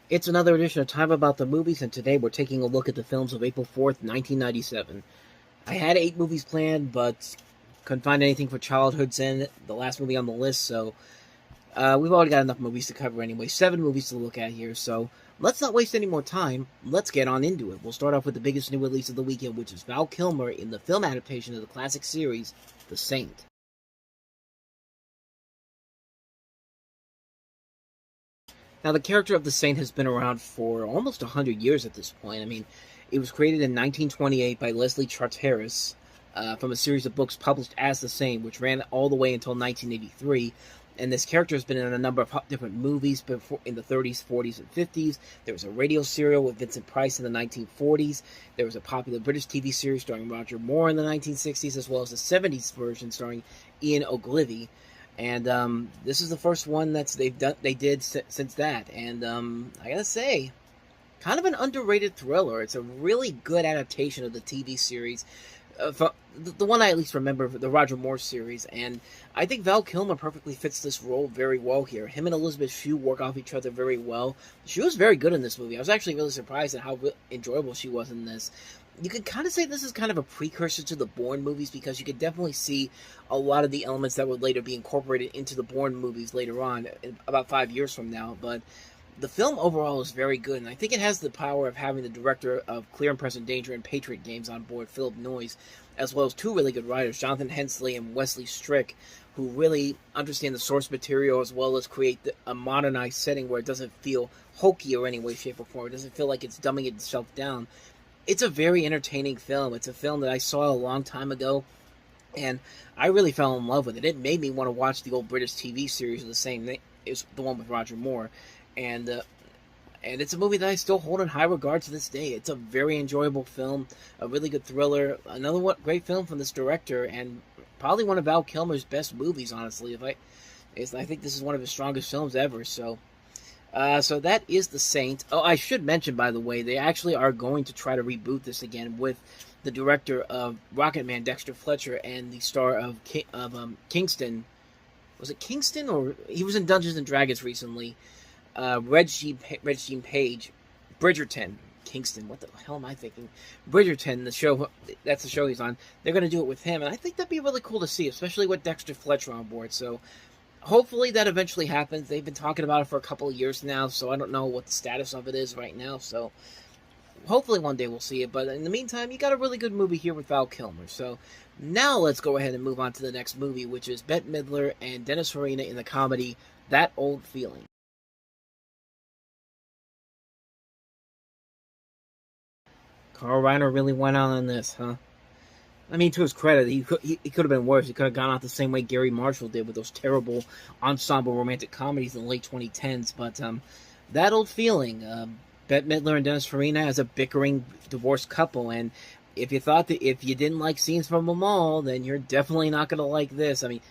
It's another edition of Time About the Movies, and today we're taking a look at the films of April 4th, 1997. I had 8 movies planned, but couldn't find anything for Childhood's End, the last movie on the list, so we've already got enough movies to cover anyway. 7 movies to look at here, so let's not waste any more time. Let's get on into it. We'll start off with the biggest new release of the weekend, which is Val Kilmer in the film adaptation of the classic series, The Saint. Now, the character of the Saint has been around for almost 100 years at this point. I mean, it was created in 1928 by Leslie Charteris from a series of books published as The Saint, which ran all the way until 1983. And this character has been in a number of different movies before in the 30s, 40s, and 50s. There was a radio serial with Vincent Price in the 1940s. There was a popular British TV series starring Roger Moore in the 1960s, as well as a 70s version starring Ian Ogilvy. And this is the first one they did since that, and I gotta say, kind of an underrated thriller. It's a really good adaptation of the TV series, the one I at least remember, the Roger Moore series, and I think Val Kilmer perfectly fits this role very well here. Him and Elizabeth Shue work off each other very well. She was very good in this movie. I was actually really surprised at how enjoyable she was in this. You could kind of say this is kind of a precursor to the Bourne movies, because you could definitely see a lot of the elements that would later be incorporated into the Bourne movies later on, about 5 years from now. But the film overall is very good, and I think it has the power of having the director of Clear and Present Danger and Patriot Games on board, Philip Noyce, as well as 2 really good writers, Jonathan Hensley and Wesley Strick, who really understand the source material as well as create a modernized setting where it doesn't feel hokey or any way, shape, or form. It doesn't feel like it's dumbing itself down. It's a very entertaining film. It's a film that I saw a long time ago, and I really fell in love with it. It made me want to watch the old British TV series of the same name. It's the one with Roger Moore, and it's a movie that I still hold in high regard to this day. It's a very enjoyable film, a really good thriller, another great film from this director, and probably one of Val Kilmer's best movies. Honestly, I think this is one of his strongest films ever. So that is The Saint. Oh, I should mention, by the way, they actually are going to try to reboot this again with the director of Rocketman, Dexter Fletcher, and the star of Kingston. Was it Kingston, or he was in Dungeons and Dragons recently? Reggie Page, Bridgerton, Kingston. What the hell am I thinking? Bridgerton, the show. That's the show he's on. They're going to do it with him, and I think that'd be really cool to see, especially with Dexter Fletcher on board. So hopefully that eventually happens. They've been talking about it for a couple of years now, so I don't know what the status of it is right now. So hopefully one day we'll see it. But in the meantime, you got a really good movie here with Val Kilmer. So now let's go ahead and move on to the next movie, which is Bette Midler and Dennis Farina in the comedy That Old Feeling. Carl Reiner really went out on this, huh? I mean, to his credit, he could have been worse. He could have gone out the same way Gary Marshall did with those terrible ensemble romantic comedies in the late 2010s. But That Old Feeling, Bette Midler and Dennis Farina as a bickering divorced couple, and if you didn't like Scenes from a Mall, then you're definitely not going to like this. I mean,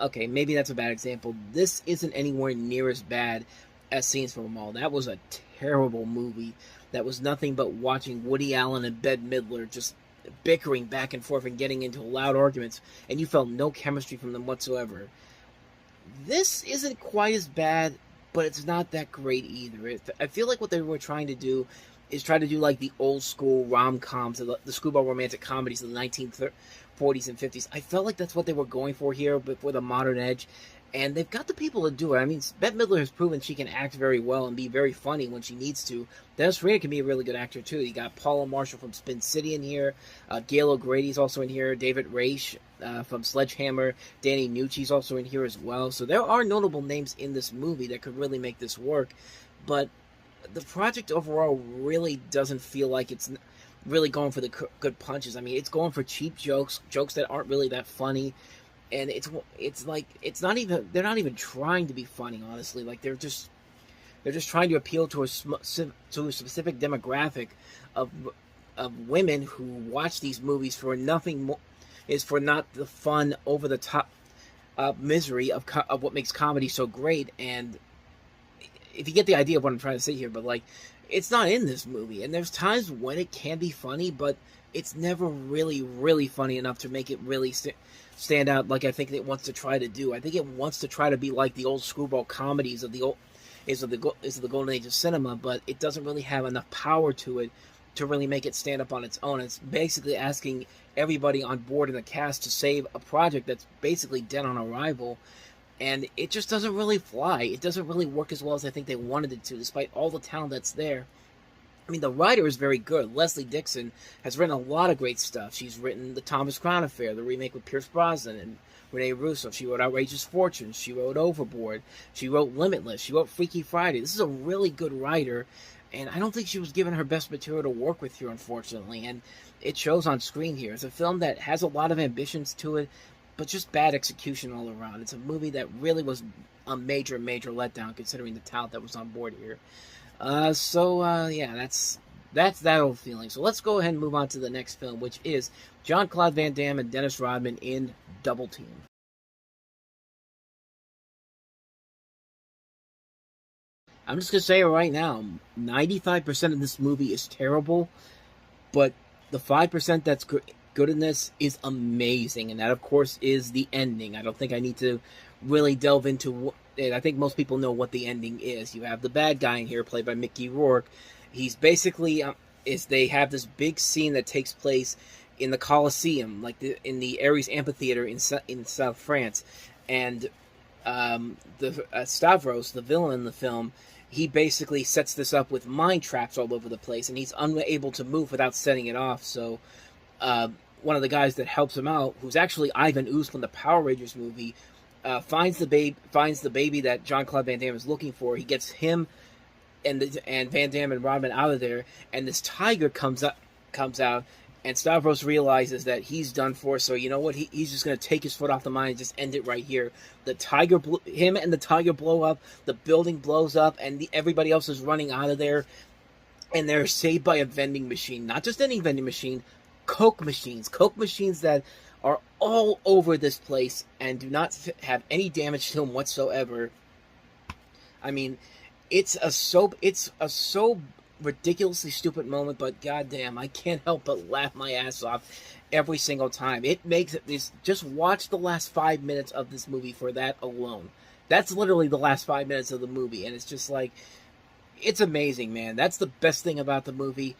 okay, maybe that's a bad example. This isn't anywhere near as bad as Scenes from a Mall. That was a terrible movie. That was nothing but watching Woody Allen and Bette Midler just bickering back and forth and getting into loud arguments, and you felt no chemistry from them whatsoever. This isn't quite as bad, but it's not that great either. I feel like what they were trying to do is try to do like the old school rom-coms, the screwball romantic comedies of the 1940s and 50s. I felt like that's what they were going for here, but with a modern edge. And they've got the people to do it. I mean, Bette Midler has proven she can act very well and be very funny when she needs to. Dennis Farina can be a really good actor, too. You got Paula Marshall from Spin City in here. Gail O'Grady's also in here. David Raish from Sledgehammer. Danny Nucci's also in here as well. So there are notable names in this movie that could really make this work. But the project overall really doesn't feel like it's really going for the good punches. I mean, it's going for cheap jokes that aren't really that funny. And it's like they're not even trying to be funny, honestly. Like they're just trying to appeal to a specific demographic of women who watch these movies for nothing more, is for not the fun over the top misery of what makes comedy so great. And if you get the idea of what I'm trying to say here, but like, it's not in this movie. And there's times when it can be funny, but it's never really, really funny enough to make it really stand out like I think it wants to try to do. I think it wants to try to be like the old screwball comedies of the is the golden age of cinema, but it doesn't really have enough power to it to really make it stand up on its own. It's basically asking everybody on board in the cast to save a project that's basically dead on arrival, and it just doesn't really fly. It doesn't really work as well as I think they wanted it to, despite all the talent that's there. I mean, the writer is very good. Leslie Dixon has written a lot of great stuff. She's written The Thomas Crown Affair, the remake with Pierce Brosnan and Rene Russo. She wrote Outrageous Fortunes. She wrote Overboard. She wrote Limitless. She wrote Freaky Friday. This is a really good writer, and I don't think she was given her best material to work with here, unfortunately, and it shows on screen here. It's a film that has a lot of ambitions to it, but just bad execution all around. It's a movie that really was a major, major letdown considering the talent that was on board here. Yeah, that's that old feeling. So let's go ahead and move on to the next film, which is Jean-Claude Van Damme and Dennis Rodman in Double Team. I'm just going to say it right now, 95% of this movie is terrible, but the 5% that's good in this is amazing, and that, of course, is the ending. I don't think I need to really delve into it. I think most people know what the ending is. You have the bad guy in here, played by Mickey Rourke. He's basically, they have this big scene that takes place in the Colosseum, in the Ares Amphitheater in South France, and Stavros, the villain in the film, he basically sets this up with mine traps all over the place, and he's unable to move without setting it off. So one of the guys that helps him out, who's actually Ivan Ooze from the Power Rangers movie, finds the baby that Jean-Claude Van Damme is looking for. He gets him and Van Damme and Rodman out of there, and this tiger comes out, and Stavros realizes that he's done for. So you know what? He's just going to take his foot off the mine and just end it right here. Him and the tiger blow up. The building blows up, and everybody else is running out of there, and they're saved by a vending machine. Not just any vending machine, Coke machines that are all over this place and do not have any damage to them whatsoever. I mean, it's a so ridiculously stupid moment, but goddamn, I can't help but laugh my ass off every single time. It makes it just watch the last 5 minutes of this movie for that alone. That's literally the last 5 minutes of the movie, and it's just like, it's amazing, man. That's the best thing about the movie.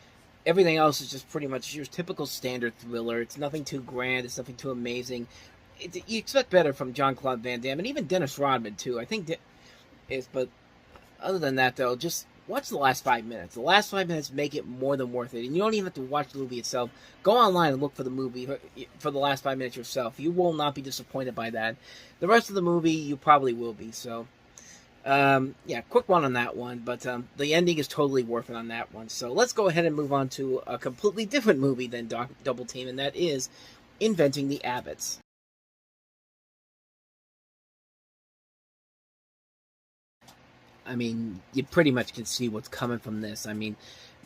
Everything else is just pretty much your typical standard thriller. It's nothing too grand. It's nothing too amazing. You expect better from Jean-Claude Van Damme, and even Dennis Rodman, too. I think but other than that, though, just watch the last 5 minutes. The last 5 minutes make it more than worth it. And you don't even have to watch the movie itself. Go online and look for the movie for the last 5 minutes yourself. You will not be disappointed by that. The rest of the movie, you probably will be. So, quick one on that one. But the ending is totally worth it on that one. So let's go ahead and move on to a completely different movie than Double Team, and that is Inventing the Abbotts. I mean, you pretty much can see what's coming from this. I mean,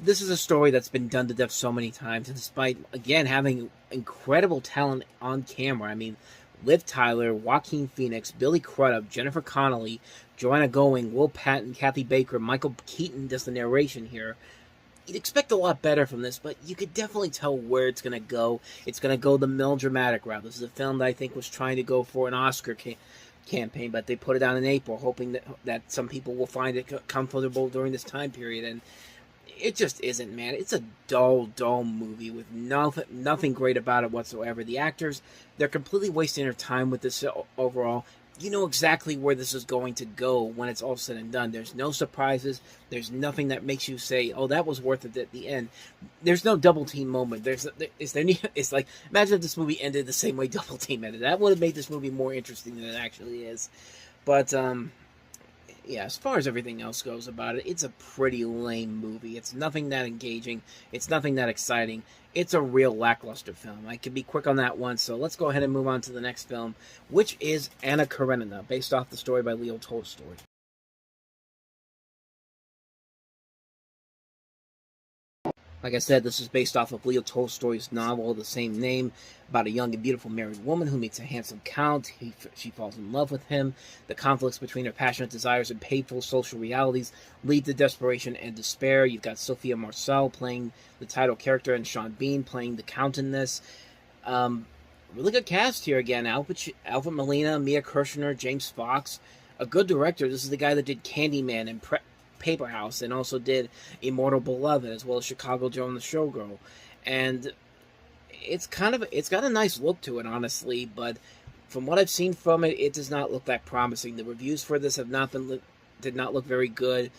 this is a story that's been done to death so many times, and despite, again, having incredible talent on camera, I mean, Liv Tyler, Joaquin Phoenix, Billy Crudup, Jennifer Connelly, Joanna Going, Will Patton, Kathy Baker, Michael Keaton does the narration here. You'd expect a lot better from this, but you could definitely tell where it's going to go. It's going to go the melodramatic route. This is a film that I think was trying to go for an Oscar campaign, but they put it out in April, hoping that some people will find it comfortable during this time period, and it just isn't, man. It's a dull movie with nothing great about it whatsoever. The actors, they're completely wasting their time with this overall. You know exactly where this is going to go when it's all said and done. There's no surprises. There's nothing that makes you say, "Oh, that was worth it" at the end. There's no Double Team moment. It's like, imagine if this movie ended the same way Double Team ended. That would have made this movie more interesting than it actually is. But as far as everything else goes about it, it's a pretty lame movie. It's nothing that engaging. It's nothing that exciting. It's a real lackluster film. I can be quick on that one, so let's go ahead and move on to the next film, which is Anna Karenina, based off the story by Leo Tolstoy. Like I said, this is based off of Leo Tolstoy's novel of the same name, about a young and beautiful married woman who meets a handsome count. She falls in love with him. The conflicts between her passionate desires and painful social realities lead to desperation and despair. You've got Sophia Marceau playing the title character, and Sean Bean playing the count in this. Really good cast here again. Alfred Molina, Mia Kirshner, James Fox. a good director. This is the guy that did Candyman and Paper House, and also did Immortal Beloved, as well as Chicago Joe and the Showgirl. And it's got a nice look to it, honestly, but from what I've seen from it, it does not look that promising. The reviews for this have not been did not look very good.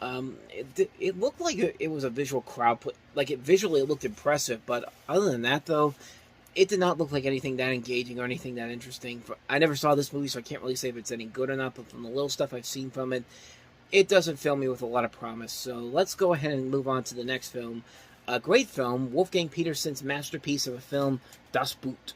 It looked like it was a visual crowd put, like it visually it looked impressive, but other than that, though, it did not look like anything that engaging or anything that interesting. I never saw this movie, so I can't really say if it's any good or not, but from the little stuff I've seen from it, it doesn't fill me with a lot of promise. So let's go ahead and move on to the next film. A great film, Wolfgang Petersen's masterpiece of a film, Das Boot.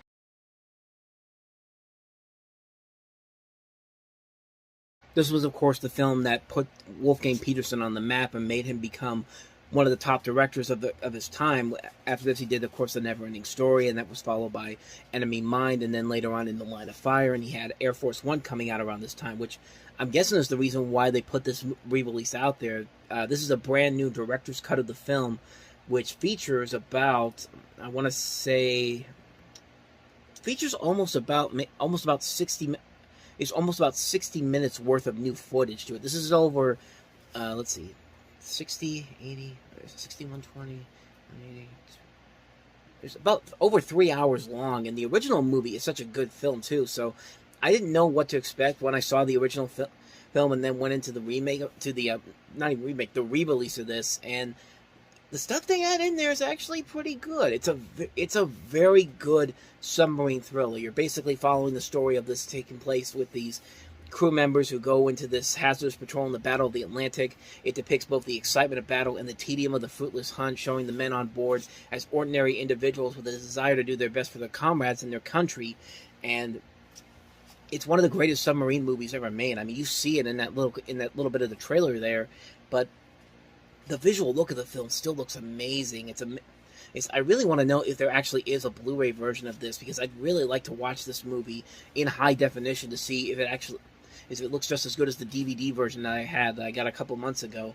This was, of course, the film that put Wolfgang Petersen on the map and made him become one of the top directors of his time. After this, he did, of course, The Never-Ending Story, and that was followed by Enemy Mine, and then later on In the Line of Fire, and he had Air Force One coming out around this time, which I'm guessing is the reason why they put this re-release out there. This is a brand new director's cut of the film, which features about, I want to say, features almost about 60. It's almost about 60 minutes worth of new footage to it. This is over, let's see, 60, 80, 60, 120, 180. It's about over 3 hours long, and the original movie is such a good film too. So I didn't know what to expect when I saw the original film, and then went into the remake, to the not even remake, the re-release of this, and the stuff they had in there is actually pretty good. It's a very good submarine thriller. You're basically following the story of this taking place with these crew members who go into this hazardous patrol in the Battle of the Atlantic. It depicts both the excitement of battle and the tedium of the fruitless hunt, showing the men on board as ordinary individuals with a desire to do their best for their comrades and their country. And it's one of the greatest submarine movies ever made. I mean, you see it in that little bit of the trailer there, but the visual look of the film still looks amazing. I really want to know if there actually is a Blu-ray version of this, because I'd really like to watch this movie in high definition to see if it looks just as good as the DVD version that I got a couple months ago.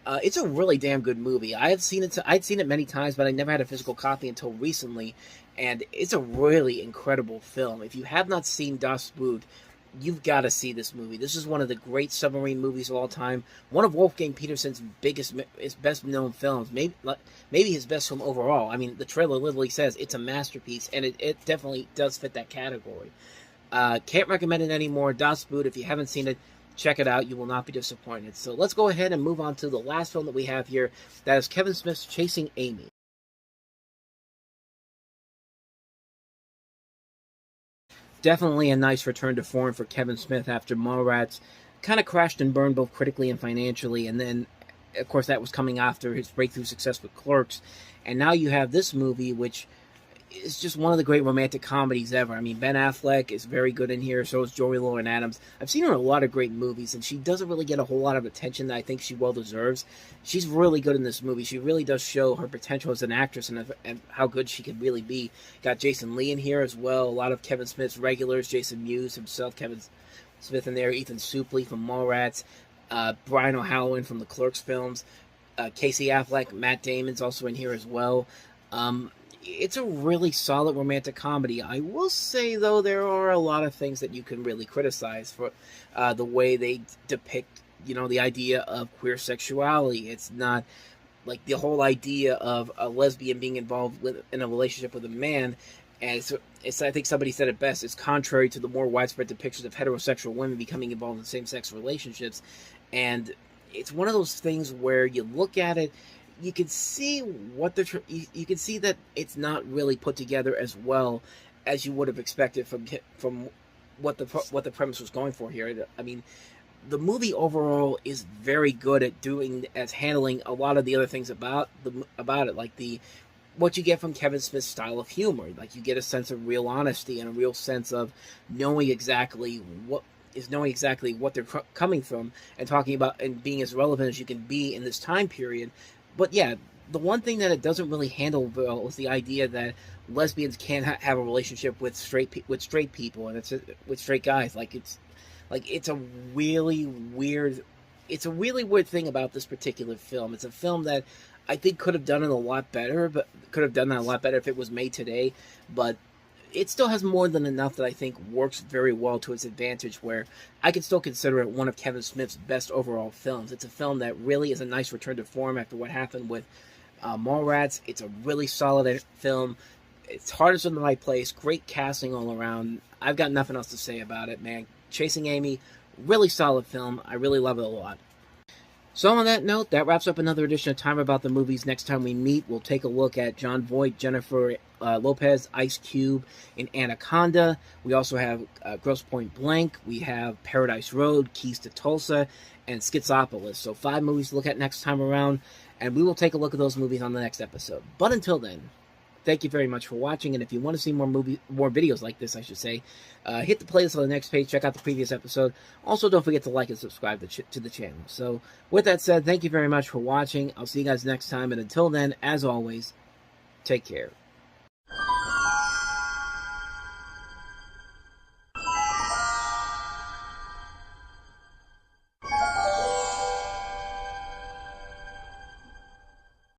It's a really damn good movie. I'd seen it many times, but I never had a physical copy until recently, and it's a really incredible film. If you have not seen Das Boot, you've got to see this movie. This is one of the great submarine movies of all time. One of Wolfgang Petersen's best known films. Maybe his best film overall. I mean, the trailer literally says it's a masterpiece, and it definitely does fit that category. Can't recommend it anymore. Das Boot, if you haven't seen it, check it out. You will not be disappointed. So let's go ahead and move on to the last film that we have here. That is Kevin Smith's Chasing Amy. Definitely a nice return to form for Kevin Smith after Mallrats kind of crashed and burned both critically and financially, and then, of course, that was coming after his breakthrough success with Clerks. And now you have this movie, which is just one of the great romantic comedies ever. I mean, Ben Affleck is very good in here, so is Joey Lauren-Adams. I've seen her in a lot of great movies, and she doesn't really get a whole lot of attention that I think she well deserves. She's really good in this movie. She really does show her potential as an actress and how good she could really be. Got Jason Lee in here as well, a lot of Kevin Smith's regulars, Jason Mewes himself, Kevin Smith in there, Ethan Suplee from Mallrats, Brian O'Halloran from the Clerks films, Casey Affleck, Matt Damon's also in here as well. It's a really solid romantic comedy. I will say, though, there are a lot of things that you can really criticize for the way they depict, the idea of queer sexuality. It's not like the whole idea of a lesbian being involved in a relationship with a man. And it's I think somebody said it best. It's contrary to the more widespread depictions of heterosexual women becoming involved in same-sex relationships. And it's one of those things where you look at it, you can see you can see that it's not really put together as well as you would have expected from what the premise was going for here. I mean, the movie overall is very good at handling a lot of the other things about it, like what you get from Kevin Smith's style of humor. Like, you get a sense of real honesty and a real sense of knowing exactly what they're coming from, and talking about and being as relevant as you can be in this time period. But yeah, the one thing that it doesn't really handle well is the idea that lesbians can't have a relationship with straight people, and with straight guys. It's a really weird thing about this particular film. It's a film that I think could have done that a lot better if it was made today. But it still has more than enough that I think works very well to its advantage, where I can still consider it one of Kevin Smith's best overall films. It's a film that really is a nice return to form after what happened with Mallrats. It's a really solid film. It's hardest in the right place. Great casting all around. I've got nothing else to say about it, man. Chasing Amy, really solid film. I really love it a lot. So on that note, that wraps up another edition of Time About the Movies. Next time we meet, we'll take a look at Jon Voight, Jennifer Lopez, Ice Cube in Anaconda. We also have Grosse Point Blank. We have Paradise Road, Keys to Tulsa, and Schizopolis. So 5 movies to look at next time around, and we will take a look at those movies on the next episode. But until then, thank you very much for watching, and if you want to see more videos like this, I should say, hit the playlist on the next page, check out the previous episode. Also, don't forget to like and subscribe to the channel. So, with that said, thank you very much for watching. I'll see you guys next time, and until then, as always, take care.